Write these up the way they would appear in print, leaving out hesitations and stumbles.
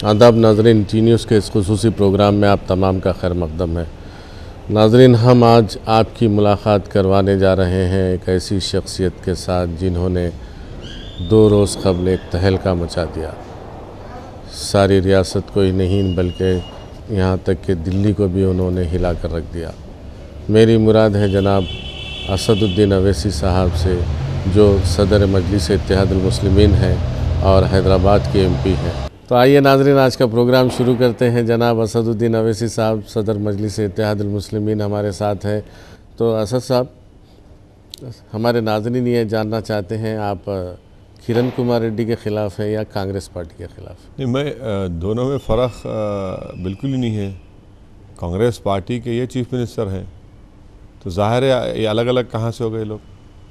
आदाब नाज़रीन, T news के इस खुसूसी प्रोग्राम में आप तमाम का खैर मक़दम है। नाज़रीन, हम आज आपकी मुलाकात करवाने जा रहे हैं एक ऐसी शख्सियत के साथ जिन्होंने 2 रोज़ क़बल एक तहलका मचा दिया। सारी रियासत को ही नहीं बल्कि यहाँ तक कि दिल्ली को भी उन्होंने हिला कर रख दिया। मेरी मुराद है जनाब असदुद्दीन अवैसी साहब से, जो सदर मजलिस इत्तेहादुल मुस्लिमीन हैं और हैदराबाद के MP हैं। तो आइए नाज़रीन, आज का प्रोग्राम शुरू करते हैं। जनाब असदुद्दीन अवैसी साहब सदर मजलिस इत्तेहादुल मुस्लिमीन हमारे साथ हैं। तो असद साहब, हमारे नाज़रीन ये जानना चाहते हैं, आप किरण कुमार रेड्डी के ख़िलाफ़ है या कांग्रेस पार्टी के ख़िलाफ़? नहीं, मैं दोनों में फ़र्क बिल्कुल ही नहीं है। कांग्रेस पार्टी के ये चीफ़ मिनिस्टर हैं, तो ज़ाहिर है ये अलग अलग कहाँ से हो गए लोग।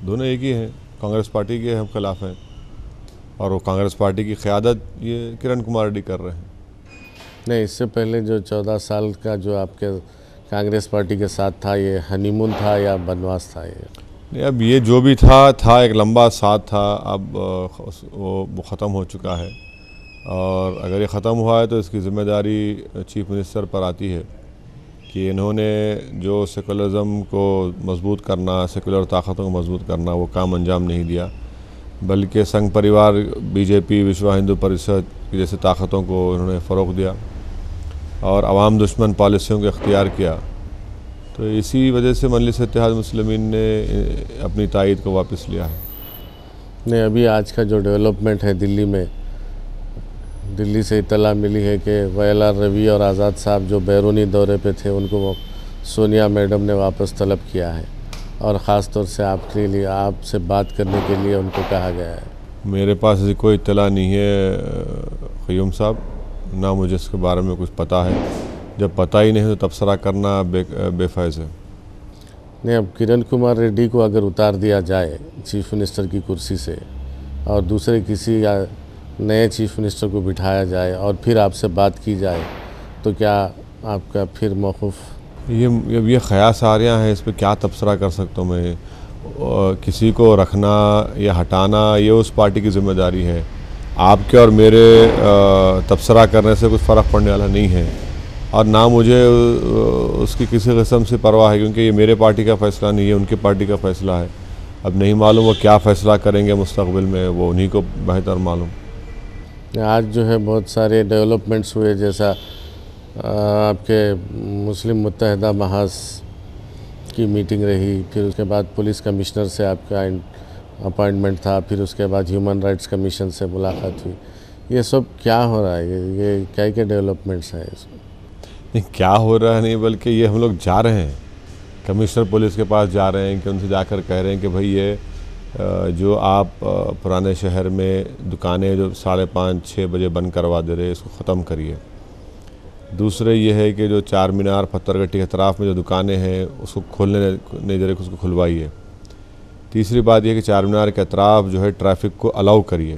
दोनों एक ही हैं, कांग्रेस पार्टी के हम खिलाफ़ हैं और वो कांग्रेस पार्टी की क़यादत ये किरण कुमार रेड्डी कर रहे हैं। नहीं, इससे पहले जो 14 साल का जो आपके कांग्रेस पार्टी के साथ था, ये हनीमून था या बनवास था? ये नहीं, अब ये जो भी था एक लंबा साथ था। अब वो ख़त्म हो चुका है और अगर ये ख़त्म हुआ है तो इसकी ज़िम्मेदारी चीफ़ मिनिस्टर पर आती है कि इन्होंने जो सेकुलरिज़म को मजबूत करना, सेकुलर ताकतों को मजबूत करना, वो काम अंजाम नहीं दिया, बल्कि संघ परिवार, BJP, विश्व हिंदू परिषद की जैसे ताकतों को इन्होंने फ़रोग़ दिया और अवाम दुश्मन पॉलिसियों को इख्तियार किया। तो इसी वजह से मजलिस इत्तेहादुल मुस्लिमीन ने अपनी तायद को वापस लिया है। नहीं, अभी आज का जो डेवलपमेंट है दिल्ली में, दिल्ली से इत्तला मिली है कि YLR रवि और आज़ाद साहब जो बैरूनी दौरे पे थे, उनको सोनिया मैडम ने वापस तलब किया है और ख़ास तौर से आपके लिए, आपसे बात करने के लिए उनको कहा गया है। मेरे पास ऐसी कोई इत्तला नहीं है क़य्यूम साहब, ना मुझे इसके बारे में कुछ पता है। जब पता ही नहीं तो तबसरा करना बेफाइज़ है। नहीं, अब किरण कुमार रेड्डी को अगर उतार दिया जाए चीफ़ मिनिस्टर की कुर्सी से और दूसरे किसी नए चीफ़ मिनिस्टर को बिठाया जाए और फिर आपसे बात की जाए, तो क्या आपका फिर मौक़िफ़? ये ख़यास आ रहा है, इस पर क्या तबसरा कर सकता हूँ मैं। किसी को रखना या हटाना ये उस पार्टी की ज़िम्मेदारी है। आपके और मेरे तबसरा करने से कुछ फ़र्क पड़ने वाला नहीं है और ना मुझे उसकी किसी किस्म से परवाह है, क्योंकि ये मेरे पार्टी का फ़ैसला नहीं है, उनकी पार्टी का फ़ैसला है। अब नहीं मालूम वो क्या फ़ैसला करेंगे मुस्तक़बिल में, वो उन्हीं को बेहतर मालूम। आज जो है बहुत सारे डेवलपमेंट्स हुए, जैसा आपके मुस्लिम मुत्तहिदा महाज की मीटिंग रही, फिर उसके बाद पुलिस कमिश्नर से आपका अपॉइंटमेंट था, फिर उसके बाद ह्यूमन राइट्स कमीशन से मुलाकात हुई। ये सब क्या हो रहा है? ये क्या डेवलपमेंट्स हैं इसमें? नहीं, क्या हो रहा है नहीं, बल्कि ये हम लोग जा रहे हैं, कमिश्नर पुलिस के पास जा रहे हैं कि उनसे जाकर कह रहे हैं कि भाई ये जो आप पुराने शहर में दुकानें जो 5:30-6 बजे बंद करवा दे रहे हैं, इसको ख़त्म करिए। दूसरे ये है कि जो चार मीनार, पत्थरगट्टी के अतराफ़ में जो दुकानें हैं उसको खोलने नहीं दे रहे, उसको खुलवाइए। तीसरी बात यह है कि चार मीनार के अतराफ़ जो है ट्रैफिक को अलाउ करिए।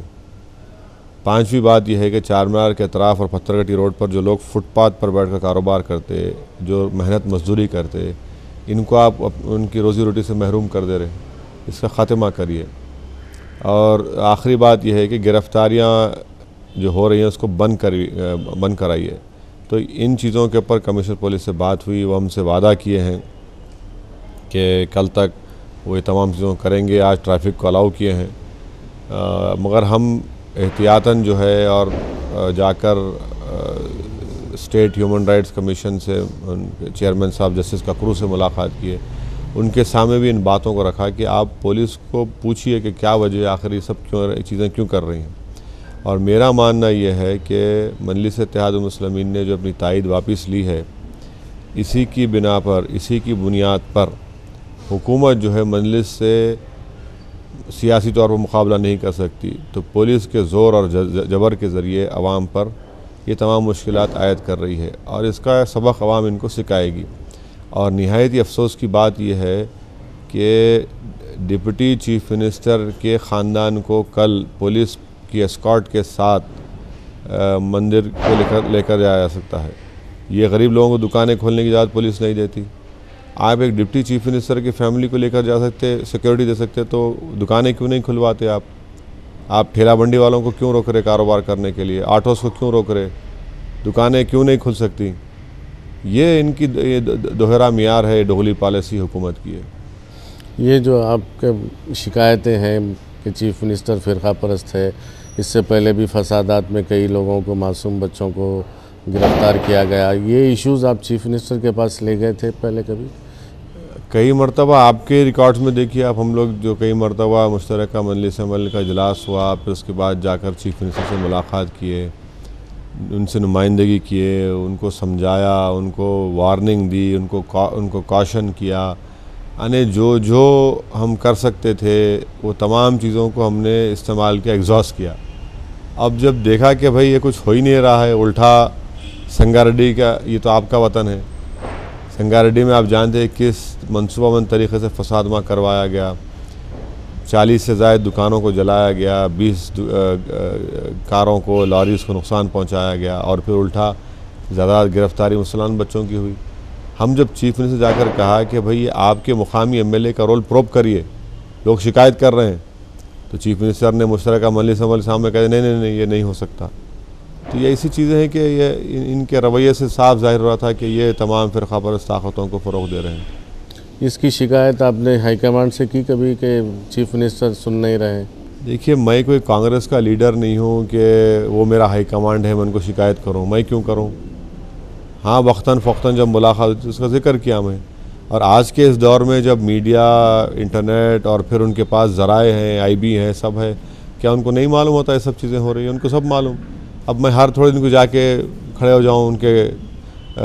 पांचवी बात यह है कि चार मीनार के अतराफ़ और पत्थरगट्टी रोड पर जो लोग फुटपाथ पर बैठकर कारोबार करते, जो मेहनत मजदूरी करते, इनको आप उनकी रोज़ी रोटी से महरूम कर दे रहे, इसका ख़ात्मा करिए। और आखिरी बात यह है कि गिरफ़्तारियाँ जो हो रही हैं उसको बंद कराइए। तो इन चीज़ों के ऊपर कमिश्नर पुलिस से बात हुई, वो हमसे वादा किए हैं कि कल तक वो ये तमाम चीज़ों करेंगे। आज ट्रैफिक को अलाउ किए हैं, मगर हम एहतियातन जो है और जाकर स्टेट ह्यूमन राइट्स कमीशन से चेयरमैन साहब जस्टिस ककरू से मुलाकात किए, उनके सामने भी इन बातों को रखा कि आप पुलिस को पूछिए कि क्या वजह, आखिर ये सब चीज़ें क्यों कर रही हैं। और मेरा मानना यह है कि मजलिस इत्तेहादुल मुस्लिमीन ने जो अपनी तायद वापस ली है, इसी की बिना पर, इसी की बुनियाद पर हुकूमत जो है मजलिस से सियासी तौर पर मुकाबला नहीं कर सकती, तो पुलिस के ज़ोर और जबर के ज़रिए अवाम पर ये तमाम मुश्किलात आयद कर रही है और इसका सबक अवाम इनको सिखाएगी। और निहायत ही अफसोस की बात यह है कि डिप्टी चीफ मिनिस्टर के ख़ानदान को कल पुलिस की एस्कॉर्ट के साथ मंदिर को लेकर जाया जा सकता है। ये गरीब लोगों को दुकानें खोलने की इजाज़त पुलिस नहीं देती। आप एक डिप्टी चीफ मिनिस्टर की फैमिली को लेकर जा सकते, सिक्योरिटी दे सकते, तो दुकानें क्यों नहीं खुलवाते आप ठेला मंडी वालों को क्यों रोक रहे कारोबार करने के लिए? ऑटोज़ को क्यों रोक रहे? दुकानें क्यों नहीं खुल सकती? ये इनकी ये दोहरा मियार है, दोगली पॉलिसी हुकूमत की है। ये जो आपके शिकायतें हैं कि चीफ मिनिस्टर फ़िरका परस्त है, इससे पहले भी फसादात में कई लोगों को, मासूम बच्चों को गिरफ्तार किया गया, ये इश्यूज़ आप चीफ मिनिस्टर के पास ले गए थे पहले कभी? कई मरतबा आपके रिकॉर्ड्स में देखिए आप, हम लोग जो कई मरतबा मुश्तरका मजलिस अमल का इजलास हुआ, फिर उसके बाद जाकर चीफ मिनिस्टर से मुलाकात किए, उनसे नुमाइंदगी किए, उनको समझाया, उनको वार्निंग दी, उनको कॉशन किया, यानी जो हम कर सकते थे वो तमाम चीज़ों को हमने इस्तेमाल किया, एग्जॉस्ट किया। अब जब देखा कि भाई ये कुछ हो ही नहीं रहा है, उल्टा संगारेड्डी का, ये तो आपका वतन है, संगारेड्डी में आप जानते हैं किस मनसूबाबंद तरीके से फसाद वहाँ करवाया गया, 40 से ज़ायद दुकानों को जलाया गया, 20 कारों को, लॉरीज को नुकसान पहुँचाया गया, और फिर उल्टा ज़्यादा गिरफ्तारी मुसलमान बच्चों की हुई। हम जब चीफ मिनिस्टर जाकर कहा कि भाई ये आपके मुकामी एमएलए का रोल प्रूव करिए, लोग शिकायत कर रहे हैं, तो चीफ मिनिस्टर ने मुश्तरका मजलिस अमल सामने कहा नहीं, ये नहीं हो सकता। तो ये ऐसी चीज़ें हैं कि ये इनके रवैये से साफ जाहिर हो रहा था कि ये तमाम फ़िरका परस्त ताकतों को फ़रोग़ दे रहे हैं। इसकी शिकायत आपने हाईकमांड से की कभी कि चीफ मिनिस्टर सुन नहीं रहे? देखिए, मैं कोई कांग्रेस का लीडर नहीं हूँ कि वो मेरा हाईकमांड है, मैं उनको शिकायत करूँ, मैं क्यों करूँ? हाँ, वक्तन फ़ौक्तन जब मुलाकात, उसका ज़िक्र किया मैं। और आज के इस दौर में जब मीडिया, इंटरनेट और फिर उनके पास ज़राए हैं, IB है, सब है, क्या उनको नहीं मालूम होता ये सब चीज़ें हो रही हैं? उनको सब मालूम। अब मैं हर थोड़े दिन को जाके खड़े हो जाऊँ उनके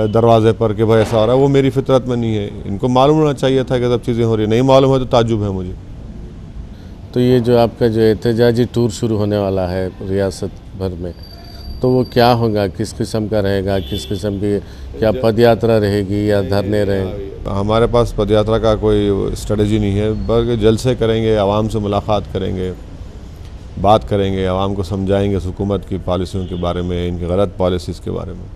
दरवाज़े पर कि भाई ऐसा हो रहा है, वो मेरी फितरत में नहीं है। इनको मालूम होना चाहिए था कि सब चीज़ें हो रही है, नहीं मालूम है तो ताज्जुब है मुझे। तो ये जो आपका जो एहतजाजी टूर शुरू होने वाला है रियासत भर में, तो वो क्या होगा, किस किस्म का रहेगा, किस किस्म की, क्या पदयात्रा रहेगी या धरने रहेंगे? हमारे पास पदयात्रा का कोई स्ट्रेटजी नहीं है, बल्कि जलसे करेंगे, आवाम से मुलाकात करेंगे, बात करेंगे, आवाम को समझाएंगे हुकूमत की पॉलिसियों के बारे में, इनकी गलत पॉलिसीज़ के बारे में।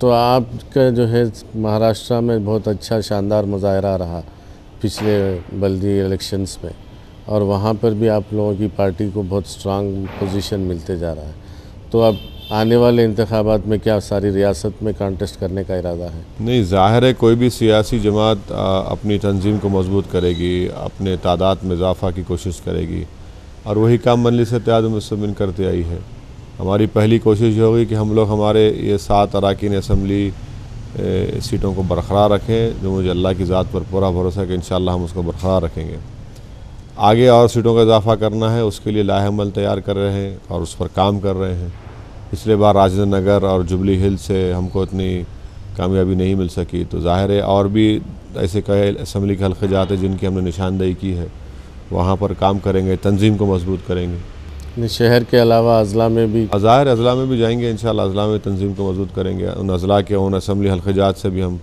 तो आपका जो है महाराष्ट्र में बहुत अच्छा शानदार मुजाहरा रहा पिछले बल्दी इलेक्शंस में, और वहाँ पर भी आप लोगों की पार्टी को बहुत स्ट्रांग पोजीशन मिलते जा रहा है। तो अब आने वाले इंतखाबात में क्या सारी रियासत में कॉन्टेस्ट करने का इरादा है? नहीं, ज़ाहिर है कोई भी सियासी जमात अपनी तंजीम को मजबूत करेगी, अपने तादाद में इजाफ़ा की कोशिश करेगी, और वही काम मजलिस इत्तेहाद मुस्लिमीन करते आई है। हमारी पहली कोशिश ये होगी कि हम लोग हमारे ये 7 अराकीन असम्बली सीटों को बरकरार रखें, जो मुझे अल्लाह की ज़ात पर पूरा भरोसा है कि इंशाअल्लाह हम उसको बरकरार रखेंगे। आगे और सीटों का इजाफ़ा करना है, उसके लिए लाहेअमल तैयार कर रहे हैं और उस पर काम कर रहे हैं। पिछले बार राजेंद्र नगर और जुबली हिल्स से हमको इतनी कामयाबी नहीं मिल सकी, तो ज़ाहिर है और भी ऐसे कई असम्बली के हल्के जाते हैं जिनकी हमने निशानदेही की है, वहाँ पर काम करेंगे, तंजीम को मजबूत करेंगे। शहर के अलावा अजला में भी, ज़ाहिर अजला में भी जाएंगे इंशाअल्लाह, अजला में तंजीम को मजबूत करेंगे। उन अजला के उन असम्बली हल्के जात से भी हम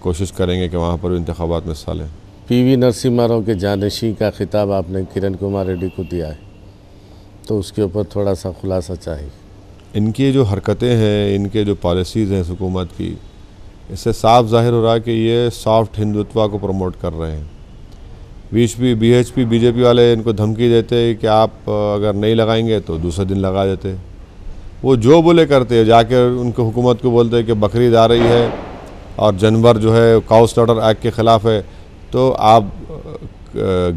कोशिश करेंगे कि वहाँ पर भी इंतखाबात में हिस्सा लें। PV नरसिम्हा राव के जानशी का खिताब आपने किरण कुमार रेड्डी को दिया है, तो उसके ऊपर थोड़ा सा खुलासा चाहिए। इनकी जो हरकतें हैं, इनके जो पॉलिसीज़ हैं हुकूमत की, इससे साफ जाहिर हो रहा है कि ये सॉफ्ट हिंदुत्व को प्रमोट कर रहे हैं। BHP BJP वाले इनको धमकी देते हैं कि आप अगर नहीं लगाएंगे तो दूसरे दिन लगा देते। वो जो बोले करते हैं, जाकर उनको हुकूमत को बोलते हैं कि बकरीद आ रही है और जानवर जो है काउ स्लॉटर एक्ट के ख़िलाफ़ है, तो आप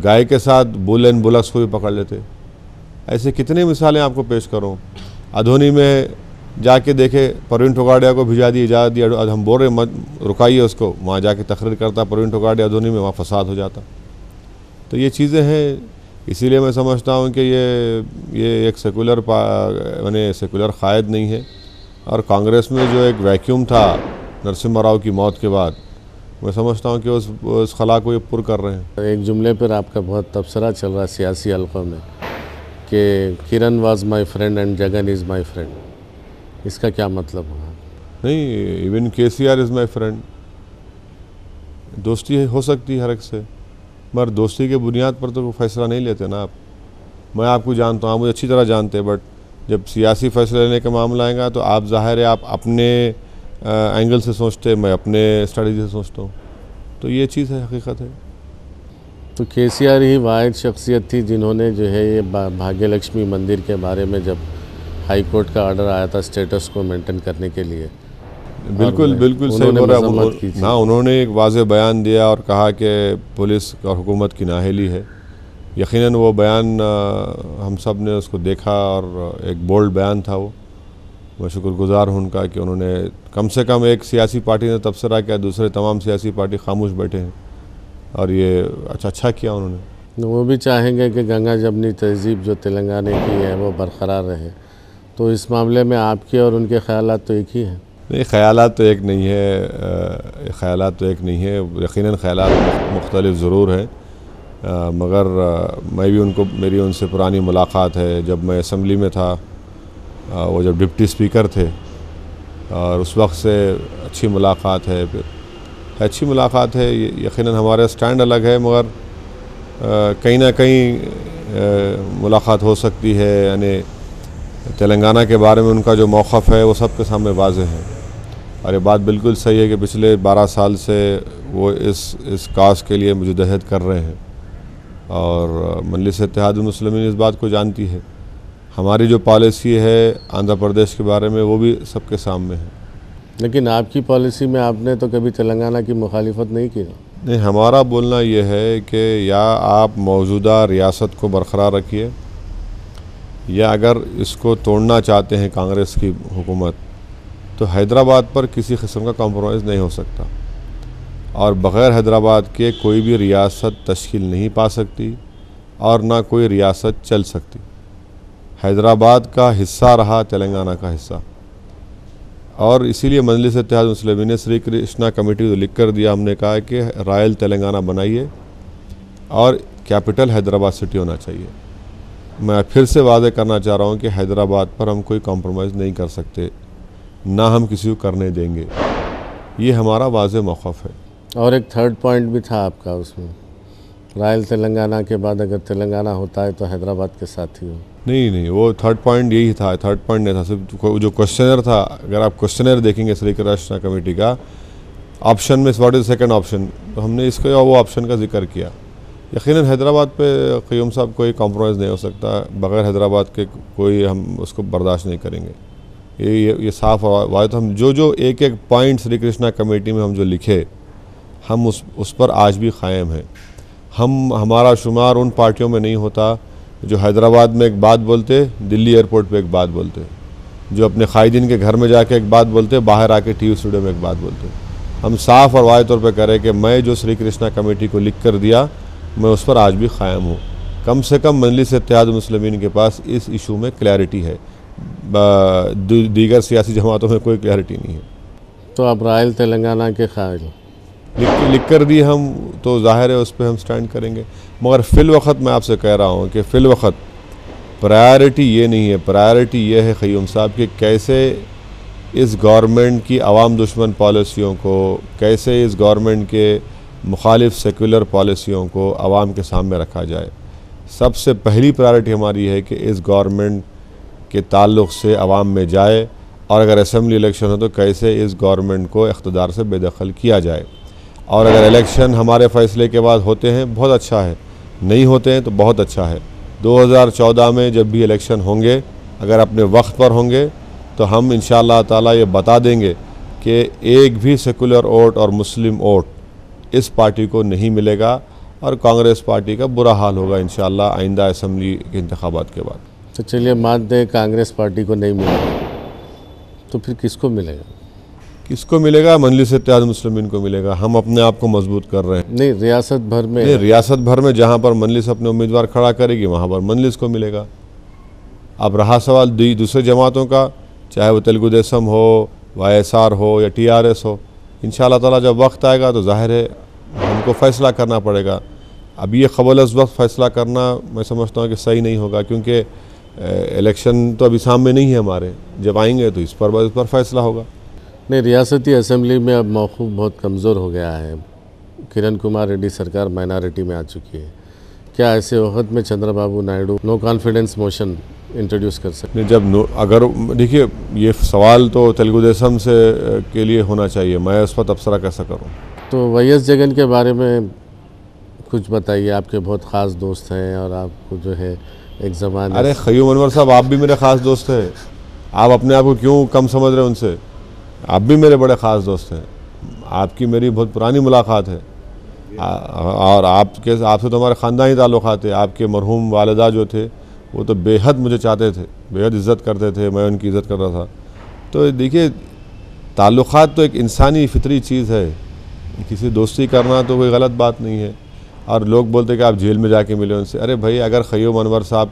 गाय के साथ बुल एंड बुलक्स को भी पकड़ लेते। ऐसे कितनी मिसालें आपको पेश करूं। अधोनी में जाके देखे, परवीन टोगाडिया को भिजा दी, इजाज़त दी, हम बोल रहे मत रुकाइए उसको, वहाँ जाके तकरीर करता परवीन टोगाडिया अधोनी में, वहाँ फसाद हो जाता। तो ये चीज़ें हैं, इसीलिए मैं समझता हूँ कि ये एक सेकुलर यानी सेकुलर क़ायद नहीं है। और कांग्रेस में जो एक वैक्यूम था नरसिम्हा राव की मौत के बाद, मैं समझता हूँ कि उस खला को ये पुर कर रहे हैं। एक जुमले पर आपका बहुत तबसरा चल रहा है सियासी हल्कों में कि Kiran was my friend and Jagan is my friend, इसका क्या मतलब हुआ? नहीं, even KCR is my friend. दोस्ती हो सकती है हर एक से, मगर दोस्ती के बुनियाद पर तो कोई फ़ैसला नहीं लेते ना आप। मैं आपको जानता हूँ, आप मुझे अच्छी तरह जानते हैं, बट जब सियासी फ़ैसला लेने का मामला आएगा तो आप ज़ाहिर है आप अपने एंगल से सोचते, मैं अपने स्ट्रेटजी से सोचता हूँ, तो ये चीज़ है, हकीकत है। तो KCR ही वाहिद शख्सियत थी जिन्होंने जो है ये भाग्य लक्ष्मी मंदिर के बारे में जब हाई कोर्ट का ऑर्डर आया था स्टेटस को मेंटेन करने के लिए। बिल्कुल बिल्कुल सही बोल रहा है ना। उन्होंने एक वाज़ेह बयान दिया और कहा कि पुलिस और हुकूमत की नाअहली है। यकीनन वो बयान हम सब ने उसको देखा और एक बोल्ड बयान था वो। मैं शुक्रगुज़ार हूँ उनका कि उन्होंने कम से कम एक सियासी पार्टी ने तबसरा किया, दूसरे तमाम सियासी पार्टी खामोश बैठे हैं और ये अच्छा किया उन्होंने। वो भी चाहेंगे कि गंगा जमनी तहज़ीब जो तेलंगाना की है वो बरकरार रहे। तो इस मामले में आपके और उनके ख़यालात तो एक ही हैं? नहीं, ख़यालात तो एक नहीं है, ख़यालात तो एक नहीं है। यकीनन ख़यालात मुख्तलिफ ज़रूर हैं, मगर मैं भी उनको, मेरी उनसे पुरानी मुलाकात है। जब मैं असम्बली में था, वो जब डिप्टी स्पीकर थे, और उस वक्त से अच्छी मुलाकात है, फिर अच्छी मुलाकात है। यकीनन हमारा स्टैंड अलग है, मगर कहीं ना कहीं मुलाकात हो सकती है। यानी तेलंगाना के बारे में उनका जो मौक़िफ़ है वो सबके सामने वाज़ेह है। और ये बात बिल्कुल सही है कि पिछले 12 साल से वो इस काज के लिए मुजदहद कर रहे हैं और मजलिस इत्तेहादुल मुस्लिमीन इस बात को जानती है। हमारी जो पॉलिसी है आंध्र प्रदेश के बारे में वो भी सबके सामने है। लेकिन आपकी पॉलिसी में आपने तो कभी तेलंगाना की मुखालिफत नहीं की। नहीं, हमारा बोलना ये है कि या आप मौजूदा रियासत को बरकरार रखिए, या अगर इसको तोड़ना चाहते हैं कांग्रेस की हुकूमत, तो हैदराबाद पर किसी किस्म का कॉम्प्रोमाइज़ नहीं हो सकता। और बग़ैर हैदराबाद के कोई भी रियासत तश्कील नहीं पा सकती और ना कोई रियासत चल सकती। हैदराबाद का हिस्सा रहा तेलंगाना का हिस्सा, और इसीलिए मजलिस इत्तेहादुल मुस्लिमीन ने श्री कृष्णा कमेटी को लिख कर दिया। हमने कहा कि रॉयल तेलंगाना बनाइए और कैपिटल हैदराबाद सिटी होना चाहिए। मैं फिर से वादे करना चाह रहा हूँ कि हैदराबाद पर हम कोई कॉम्प्रोमाइज़ नहीं कर सकते, ना हम किसी को करने देंगे। ये हमारा वाज़ेह मौक़िफ़ है। और एक थर्ड पॉइंट भी था आपका उसमें, रॉयल तेलंगाना के बाद अगर तेलंगाना होता है तो हैदराबाद के साथ ही हो। नहीं, वो थर्ड पॉइंट यही था। थर्ड पॉइंट नहीं था, सिर्फ जो क्वेश्चनर था। अगर आप क्वेश्चनर देखेंगे श्री कृष्णा कमेटी का, ऑप्शन में व्हाट इज़ सेकंड ऑप्शन, तो हमने इसको वो ऑप्शन का जिक्र किया। यकीनन हैदराबाद पे क़य्यूम साहब कोई कॉम्प्रोमाइज़ नहीं हो सकता। बग़ैर हैदराबाद के कोई हम उसको बर्दाश्त नहीं करेंगे। ये साफ़ वायद। हम जो एक पॉइंट श्री कृष्णा कमेटी में हम जो लिखे, हम उस पर आज भी कायम हैं। हमारा शुमार उन पार्टियों में नहीं होता जो हैदराबाद में एक बात बोलते, दिल्ली एयरपोर्ट पे एक बात बोलते, जो अपने कायदीन के घर में जाके एक बात बोलते, बाहर आके टीवी स्टूडियो में एक बात बोलते। हम साफ़ और वाज़ेह तौर पे करें कि मैं जो श्री कृष्णा कमेटी को लिख कर दिया, मैं उस पर आज भी कायम हूँ। कम से कम मजलिस इत्तेहादुल मुस्लिमीन के पास इस इशू में क्लैरिटी है, दीगर सियासी जमातों में कोई क्लैरिटी नहीं है। तो आप रॉयल तेलंगाना के ख़ाइल लिख कर दी हम, तो ज़ाहिर है उस पर हम स्टैंड करेंगे। मगर फ़िल वक्त मैं आपसे कह रहा हूँ कि फ़िल वक्त प्रायोरिटी ये नहीं है। प्रायोरिटी ये है क़य्यूम साहब कि कैसे इस गवर्नमेंट की आवाम दुश्मन पॉलिसियों को, कैसे इस गवर्नमेंट के मुखालिफ सेकुलर पॉलिसियों को आवाम के सामने रखा जाए। सबसे पहली प्रायोरिटी हमारी है कि इस गवर्नमेंट के ताल्लुक़ से आवाम में जाए, और अगर असम्बली इलेक्शन हो तो कैसे इस गवर्नमेंट को इक़्तिदार से बेदखल किया जाए। और अगर इलेक्शन हमारे फ़ैसले के बाद होते हैं बहुत अच्छा है, नहीं होते हैं तो बहुत अच्छा है। 2014 में जब भी इलेक्शन होंगे, अगर अपने वक्त पर होंगे, तो हम इंशाअल्लाह ताला ये बता देंगे कि एक भी सेकुलर वोट और मुस्लिम वोट इस पार्टी को नहीं मिलेगा, और कांग्रेस पार्टी का बुरा हाल होगा इंशाअल्लाह आइंदा असम्बली के इंतखाबात के बाद। तो चलिए मान दें कांग्रेस पार्टी को नहीं मिलेगा, तो फिर किसको मिलेगा? किसको मिलेगा? मजलिस इत्तेहादुल मुस्लिमीन को मिलेगा। हम अपने आप को मजबूत कर रहे हैं। नहीं, रियासत भर में नहीं, रियासत भर में जहाँ पर मजलिस अपने उम्मीदवार खड़ा करेगी वहाँ पर मजलिस को मिलेगा। अब रहा सवाल दूसरे जमातों का, चाहे वो तेलुगु देशम हो, YSR हो या TRS हो, इंशाअल्लाह ताला जब वक्त आएगा तो ज़ाहिर है हमको फ़ैसला करना पड़ेगा। अब ये क़बल अज़ वक्त फ़ैसला करना मैं समझता हूँ कि सही नहीं होगा, क्योंकि इलेक्शन तो अभी सामने नहीं है हमारे। जब आएंगे तो इस पर फ़ैसला होगा। नहीं, रियासती असम्बली में अब मौक़िफ़ बहुत कमज़ोर हो गया है। किरण कुमार रेड्डी सरकार माइनॉरिटी में आ चुकी है। क्या ऐसे वक्त में Chandrababu Naidu no confidence motion introduce कर सकते? जब अगर देखिए, ये सवाल तो तेलुगु देशम से के लिए होना चाहिए, मैं उस पर तबसरा कैसा करूँ। तो YS जगन के बारे में कुछ बताइए। आपके बहुत ख़ास दोस्त हैं और आपको जो है एक ज़माने। अरे क़य्यूम अनवर साहब, आप भी मेरे ख़ास दोस्त हैं। आप अपने आप को क्यों कम समझ रहे हैं उनसे? आप भी मेरे बड़े ख़ास दोस्त हैं, आपकी मेरी बहुत पुरानी मुलाकात है। और आपसे तो हमारे ख़ानदानी ताल्लुक़ात थे। आपके मरहूम वालिदा जो थे वो तो बेहद मुझे चाहते थे, बेहद इज़्ज़त करते थे, मैं उनकी इज़्ज़त करता था। तो देखिए, ताल्लुक़ात तो एक इंसानी फ़ितरी चीज़ है, किसी दोस्ती करना तो कोई गलत बात नहीं है। और लोग बोलते कि आप जेल में जाके मिले उनसे। अरे भाई, अगर ख़य्यूम अनवर साहब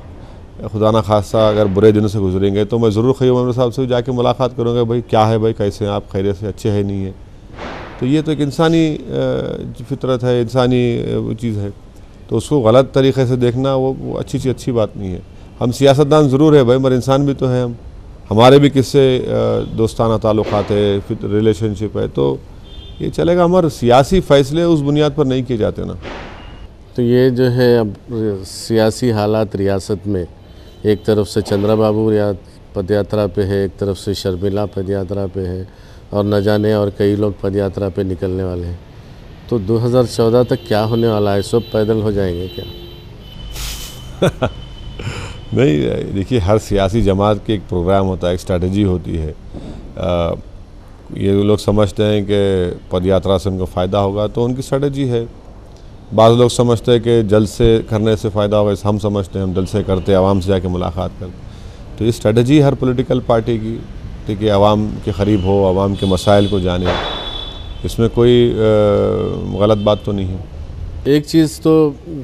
खुदा ना खास्ता अगर बुरे दिनों से गुजरेंगे तो मैं ज़रूर ख़य्यूम अनवर साहब से जाके मुलाकात करूँगा, भाई क्या है, भाई कैसे हैं आप, खैरियत से, अच्छे है नहीं है। तो ये तो एक इंसानी फितरत है, इंसानी चीज़ है। तो उसको गलत तरीक़े से देखना वो अच्छी बात नहीं है। हम सियासतदान ज़रूर है भाई, मगर इंसान भी तो है हम, हमारे भी किससे दोस्ताना ताल्लुक़ात है, फिर रिलेशनशिप है, तो ये चलेगा। हमारे सियासी फ़ैसले उस बुनियाद पर नहीं किए जाते ना। तो ये जो है अब सियासी हालात रियासत में, एक तरफ से चंद्रा बाबू पदयात्रा पे है, एक तरफ से शर्मिला पदयात्रा पे है, और न जाने और कई लोग पदयात्रा पे निकलने वाले हैं। तो 2014 तक क्या होने वाला है? सब पैदल हो जाएंगे क्या? नहीं, देखिए, हर सियासी जमात के एक प्रोग्राम होता है, एक स्ट्रेटजी होती है। ये लोग समझते हैं कि पदयात्रा से उनको फ़ायदा होगा, तो उनकी स्ट्रेटजी है। बाज़ लोग समझते हैं कि जलसे करने से फ़ायदा होगा, हम समझते हैं हम जलसे करते, आवाम से जाके मुलाकात करते। तो ये स्ट्रेटजी हर पॉलिटिकल पार्टी की थी कि आवाम के क़रीब हो, आवाम के मसाइल को जाने, इसमें कोई गलत बात तो नहीं है। एक चीज़ तो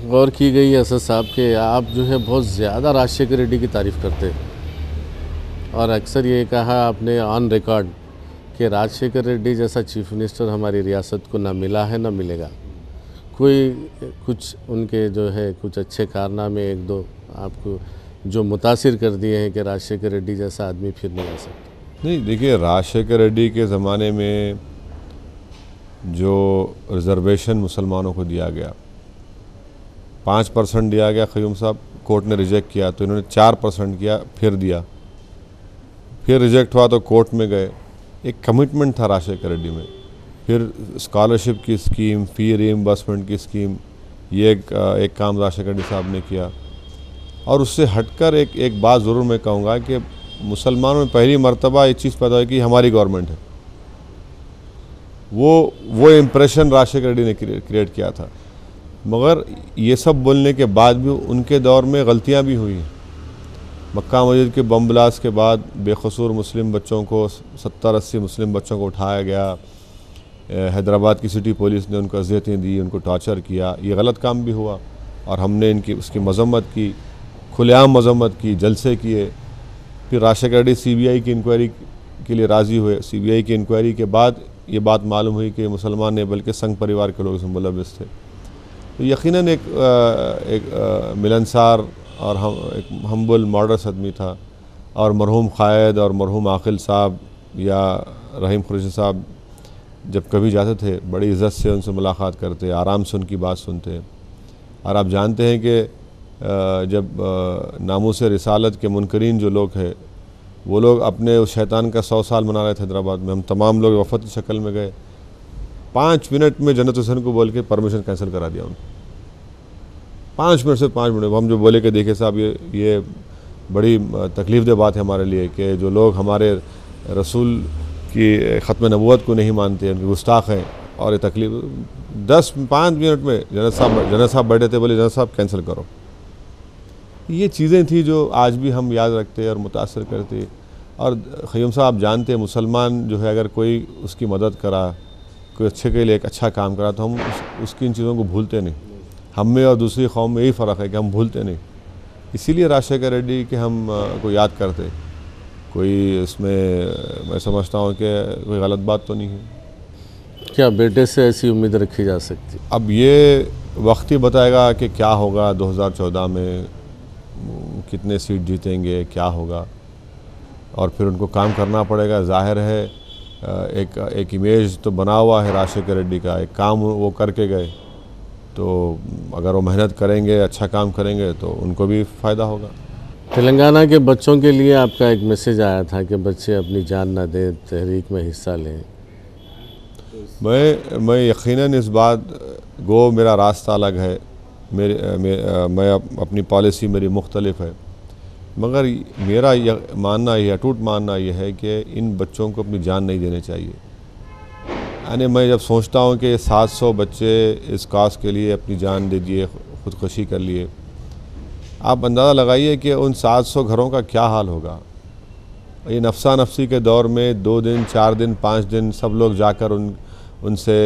गौर की गई है असद साहब के, आप जो है बहुत ज़्यादा राजशेखर रेड्डी की तारीफ़ करते हैं, और अक्सर ये कहा आपने ऑन रिकॉर्ड कि राजशेखर रेड्डी जैसा चीफ मिनिस्टर हमारी रियासत को ना मिला है ना मिलेगा। कोई कुछ उनके जो है कुछ अच्छे कारनामे एक दो आपको जो मुतासिर कर दिए हैं कि राजशेखर रेड्डी जैसा आदमी फिर नहीं आ सकता? नहीं, देखिए, राजशेखर रेड्डी के ज़माने में जो रिज़र्वेशन मुसलमानों को दिया गया, 5% दिया गया, क़य्यूम साहब कोर्ट ने रिजेक्ट किया, तो इन्होंने 4% किया, फिर दिया, फिर रिजेक्ट हुआ तो कोर्ट में गए। एक कमिटमेंट था राजशेखर रेड्डी में। फिर स्कॉलरशिप की स्कीम, फ़ी रीइंबर्समेंट की स्कीम, ये एक काम राजशेखर रेड्डी साहब ने किया। और उससे हटकर एक बात ज़रूर मैं कहूँगा कि मुसलमानों में पहली मर्तबा ये चीज़ पैदा हुई कि हमारी गवर्नमेंट है। वो इम्प्रेशन राजशेखर रेड्डी ने क्रिएट किया था। मगर ये सब बोलने के बाद भी उनके दौर में गलतियाँ भी हुई। मक्का मस्जिद के बम ब्लास्ट के बाद बेकसूर मुस्लिम बच्चों को, 70-80 मुस्लिम बच्चों को उठाया गया। हैदराबाद की सिटी पुलिस ने उनको अज़ियतें दी, उनको टॉर्चर किया। ये गलत काम भी हुआ और हमने उसकी मज़म्मत की, खुलेआम मज़म्मत की, जलसे किए। फिर राजशेखर रेड्डी CBI की इंक्वायरी के लिए राज़ी हुए। CBI की इंक्वायरी के बाद ये बात मालूम हुई कि मुसलमान ने बल्कि संघ परिवार के लोग इसमें मुलव्विस थे। तो यकीनन एक मिलनसार और एक हम्बल मॉडरेट आदमी था। और मरहूम क़ायद और मरहूम आकिल साहब या रहीम कुरैशी साहब जब कभी जाते थे, बड़ी इज़्ज़त से उनसे मुलाकात करते, आराम से उनकी बात सुनते। और आप जानते हैं कि जब नामूस रिसालत के मुनकरीन जो लोग हैं, वो लोग अपने उस शैतान का 100 साल मना रहे थे हैदराबाद में, हम तमाम लोग वफ़द की शक्ल में गए। 5 मिनट में जन्नत हुसैन को बोल के परमिशन कैंसिल करा दिया उनको। 5 मिनट से 5 मिनट हम जो बोले कि देखिए साहब, ये बड़ी तकलीफ़ दह बात है हमारे लिए कि जो लोग हमारे रसूल की ख़त्म नबूवत को नहीं मानते, उनके गुस्ताख हैं, और ये तकलीफ़ 5 मिनट में जन्नत साहब बैठे थे, बोले जन्नत साहब कैंसिल करो। ये चीज़ें थी जो आज भी हम याद रखते और मुतासर करते। और क़य्यूम साहब आप जानते हैं, मुसलमान जो है अगर कोई उसकी मदद करा, कोई अच्छे के लिए एक अच्छा काम करा, तो हम उसकी इन चीज़ों को भूलते नहीं। हम में और दूसरी कौम में यही फ़र्क है कि हम भूलते नहीं। इसीलिए राजशेखर रेड्डी के हम को याद करते। कोई इसमें मैं समझता हूँ कि कोई गलत बात तो नहीं है। क्या बेटे से ऐसी उम्मीद रखी जा सकती? अब ये वक्त ही बताएगा कि क्या होगा 2014 में, कितने सीट जीतेंगे, क्या होगा, और फिर उनको काम करना पड़ेगा। ज़ाहिर है एक इमेज तो बना हुआ है राजशेखर रेड्डी का, एक काम वो करके गए, तो अगर वो मेहनत करेंगे, अच्छा काम करेंगे, तो उनको भी फ़ायदा होगा। तेलंगाना के बच्चों के लिए आपका एक मैसेज आया था कि बच्चे अपनी जान ना दें, तहरीक में हिस्सा लें। मैं यकीनन इस बात गो मेरा रास्ता अलग है, मैं अपनी पॉलिसी मेरी मुख्तलिफ है। मगर मेरा मानना ये अटूट मानना ये है कि इन बच्चों को अपनी जान नहीं देनी चाहिए। यानी मैं जब सोचता हूँ कि 700 बच्चे इस काज के लिए अपनी जान दे दिए, ख़ुदकुशी कर लिए, आप अंदाज़ा लगाइए कि उन 700 घरों का क्या हाल होगा। ये नफसा नफसी के दौर में 2 दिन 4 दिन 5 दिन सब लोग जाकर उनसे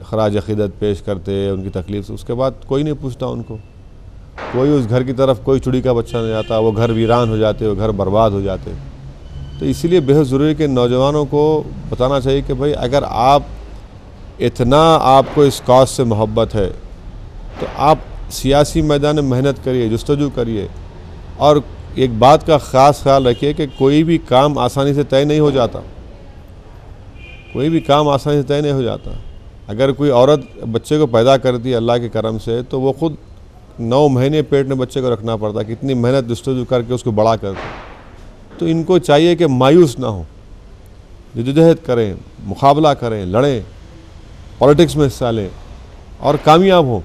खराज अक़ीदत पेश करते, उनकी तकलीफ़, उसके बाद कोई नहीं पूछता उनको, कोई उस घर की तरफ कोई चुड़ी का बच्चा नहीं आता, वो घर वीरान हो जाते, वो घर बर्बाद हो जाते। तो इसीलिए बेहद ज़रूरी कि नौजवानों को बताना चाहिए कि भाई अगर आप इतना आपको इस कॉज से मोहब्बत है तो आप सियासी मैदान में मेहनत करिए, जुस्तजू करिए। और एक बात का ख़ास ख्याल रखिए कि कोई भी काम आसानी से तय नहीं हो जाता, कोई भी काम आसानी से तय नहीं हो जाता। अगर कोई औरत बच्चे को पैदा करती है अल्लाह के करम से, तो वो ख़ुद 9 महीने पेट में बच्चे को रखना पड़ता है, कितनी मेहनत जुस्तजू करके उसको बड़ा करते। तो इनको चाहिए कि मायूस ना हो, जद्दोजहद करें, मुकाबला करें, लड़ें, पॉलिटिक्स में हिस्सा लें और कामयाब हों।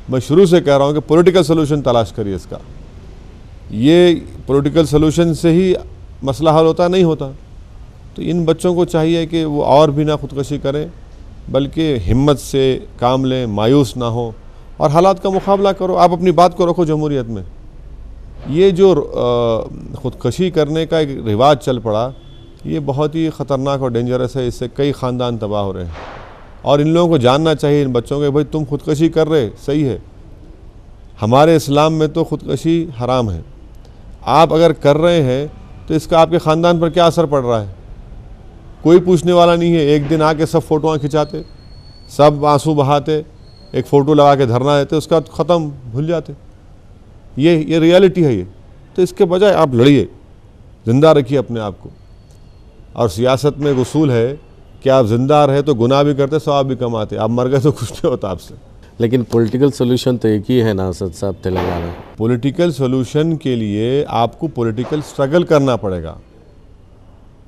मैं शुरू से कह रहा हूँ कि पॉलिटिकल सलूशन तलाश करिए इसका। ये पॉलिटिकल सलूशन से ही मसला हल होता नहीं होता। तो इन बच्चों को चाहिए कि वो और भी ना ख़ुदकुशी करें, बल्कि हिम्मत से काम लें, मायूस ना हो और हालात का मुकाबला करो। आप अपनी बात को रखो जमहूरियत में। ये जो ख़ुदकुशी करने का एक रिवाज चल पड़ा, ये बहुत ही ख़तरनाक और डेंजरस है। इससे कई ख़ानदान तबाह हो रहे हैं और इन लोगों को जानना चाहिए, इन बच्चों को, भाई तुम ख़ुदकुशी कर रहे सही है, हमारे इस्लाम में तो ख़ुदकुशी हराम है, आप अगर कर रहे हैं तो इसका आपके ख़ानदान पर क्या असर पड़ रहा है। कोई पूछने वाला नहीं है। एक दिन आके सब फ़ोटोआँ खिंचाते, सब आंसू बहाते, एक फ़ोटो लगा के धरना देते, उसका ख़त्म, भूल जाते। ये रियलिटी है ये। तो इसके बजाय आप लड़िए, ज़िंदा रखिए अपने आप को। और सियासत में एक उसूल है कि आप ज़िंदा रहे तो गुनाह भी करते, सवाब भी कमाते, आप मर गए तो कुछ नहीं होता आपसे। लेकिन पॉलिटिकल सोल्यूशन तो एक ही है ना असद साहब, तेलंगाना। पॉलिटिकल सोल्यूशन के लिए आपको पॉलिटिकल स्ट्रगल करना पड़ेगा।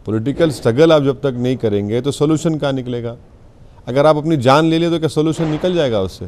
पॉलिटिकल स्ट्रगल आप जब तक नहीं करेंगे तो सोल्यूशन क्या निकलेगा। अगर आप अपनी जान ले लिए तो क्या सोल्यूशन निकल जाएगा उससे।